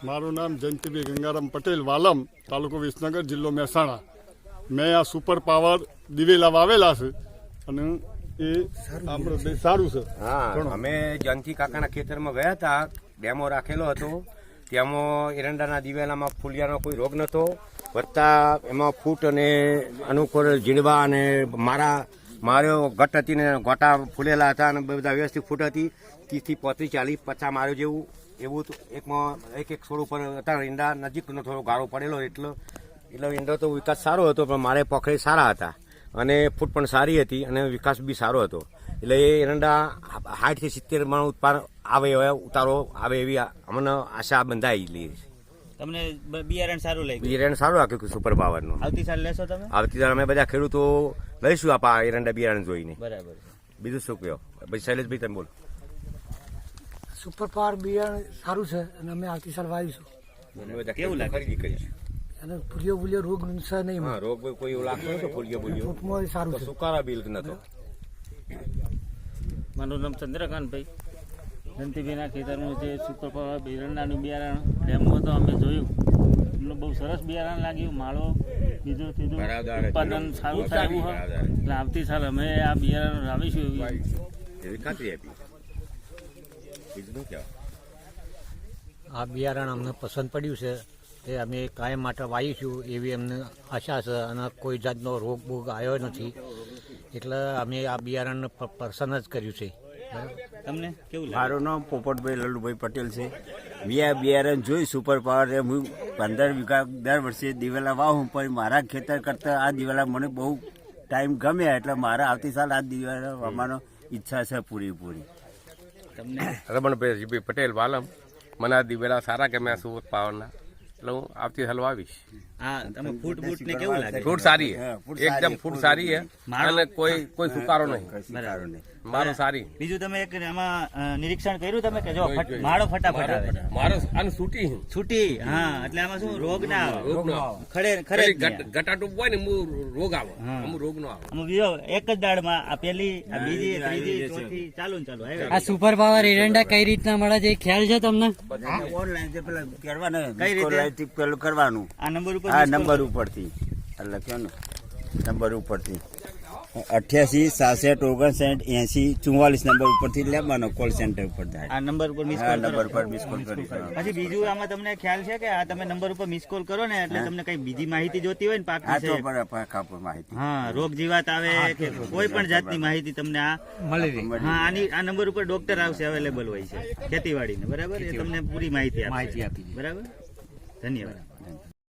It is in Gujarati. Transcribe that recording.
મારું નામ જયંતિભાઈ ગંગારામ પટેલ, વાલમ, તાલુકો વિસનગર, જિલ્લો મહેસાણા. મેં આ સુપર પાવર દિવેલા વાવેલા છે અને એ આપણે સારું છે. હા, અમે જયંતિ કાકાના ખેતરમાં ગયા હતા, ડેમો રાખેલો હતો. તેમાં એરંડાના દિવેલામાં ફૂલિયાનો કોઈ રોગ નહોતો. વત્તા એમાં ફૂટ અને અનુકૂળ ઝીંડવા અને માર્યો ઘટ હતી ને ગોટા ફૂલેલા હતા અને બધા વ્યવસ્થિત ફૂટ હતી. 30 થી 35, 40, 50 માર્યો જેવું એવું એકમાં એક છોડ ઉપર હતા. ઈંડા નજીકનો થોડો ગાળો પડેલો એટલે ઈંડો તો વિકાસ સારો હતો, પણ મારે પોખરે સારા હતા અને ફૂટ પણ સારી હતી અને વિકાસ બી સારો હતો. એટલે એ એરંડા 60 થી 70 મણ ઉત્પાદન આવે ઉતારો આવે એવી અમને આશા બંધાયેલી છે. તમને બિયારણ સારું લાગ્યું? બિયારણ સારું રાખ્યું સુપર પાવરનું. આવતી સાલ લેશો તમે? આવતી સાલ અમે બધા ખેડૂતો લઈશું આપા એરંડા બિયારણ જોઈને. બરાબર. બીજું શું કહો ભાઈ? શૈલેષભાઈ તમે બોલો. સુપર પાવર બિયારણ સારું છે અને અમે આવતી સાલ વાવીશું. કેવું લાગે? ખરીદી કરીશું. અને ફૂલિયો રોગ છે નહીં. હા, રોગ કોઈ એવું લાગતો નતો. ફૂલિયો સારું છે. સુકારા બિલ નતો. મારું નામ ચંદ્રકાંતભાઈ. જયંતિભાઈના ખેતરનું જે સુપર પાવર બિયારણનું બિયારણ ડેમો તો અમે જોયું. અમને બહુ સરસ બિયારણ લાગ્યું. માળો બીજું ત્રીજું ઉત્પાદન સારું થાય એવું હોય. એટલે આવતી સાલ અમે આ બિયારણ લાવીશું એવી ખાતરી આપી. બીજું શું કહેવાય? આ બિયારણ અમને પસંદ પડ્યું છે તે અમે કાયમ માટે વાવીશું એવી અમને આશા છે અને કોઈ જાતનો રોગ બોગ આવ્યો નથી. એટલે અમે આ બિયારણ પસંદ જ કર્યું છે. તમને કેવું લાગે? મારું નામ પોપટભાઈ લલ્લુભાઈ પટેલ છે. મેં આ બિયારણ જોઈ સુપર પાવર. હું 15 વીઘા દર વર્ષે દિવેલા વાવું, પણ મારા ખેતર કરતાં આ દિવેલા મને બહુ ટાઈમ ગમ્યા, એટલે મારા આવતી સાલ આ દિવેલા વાવવાનો ઈચ્છા છે પૂરેપૂરી. તમને રમણભાઈ પટેલ, વાલમ. મને આ દિવેલા સારા ગમ્યા સુપર પાવરના, એટલે હું આવતી સાલ વાવીશ. હા, તમે ફૂટ ને કેવું લાગે? ફૂટ સારી છે, એકદમ ફૂટ સારી છે અને કોઈ સુકારો નહીં. મારો સારી. બીજું તમે એક આમાં નિરીક્ષણ કર્યું તમે કે જો માળો ફટાફટ આવે? મારો આને છૂટી. હા, એટલે આમાં શું રોગ ના આવે? રોગ નો આવે. ખરે ગટાટુપ હોય ને રોગ આવે, અમુક રોગ નો આવે. બીજો એક જ દાળમાં આ પેલી, આ બીજી, ત્રીજી, ચોથી ચાલુ ને ચાલુ આ સુપર પાવર એરંડા કઈ રીતના મળે છે ખ્યાલ છે તમને? ઓનલાઈન પેલા કરવાના, કઈ રીતે? પેલું કરવાનું આ નંબર ઉપર? આ નંબર ઉપરથી લખ્યો ને, નંબર ઉપરથી 88 67 59 80 44 નંબર ઉપરથી લેવાનો. કોલ સેન્ટર ઉપર જાય. આ નંબર ઉપર મિસ આ કોલ નંબર પર મિસ કોલ કરી. પછી બીજું આમાં તમને ખ્યાલ છે કે આ તમે નંબર ઉપર મિસ કોલ કરો ને એટલે તમને કઈ બીજી માહિતી જોતી હોય ને પાક આ તો વિશે? પર કાપડ માહિતી. હા, રોગ જીવાત આવે કે કોઈ પણ જાતની માહિતી તમને આ મળી રહી. હા, આ નંબર ઉપર ડોક્ટર આવશે, અવેલેબલ હોય છે ખેતીવાડીને. બરાબર, એ તમને પૂરી માહિતી આપશે. બરાબર, ધન્યવાદ.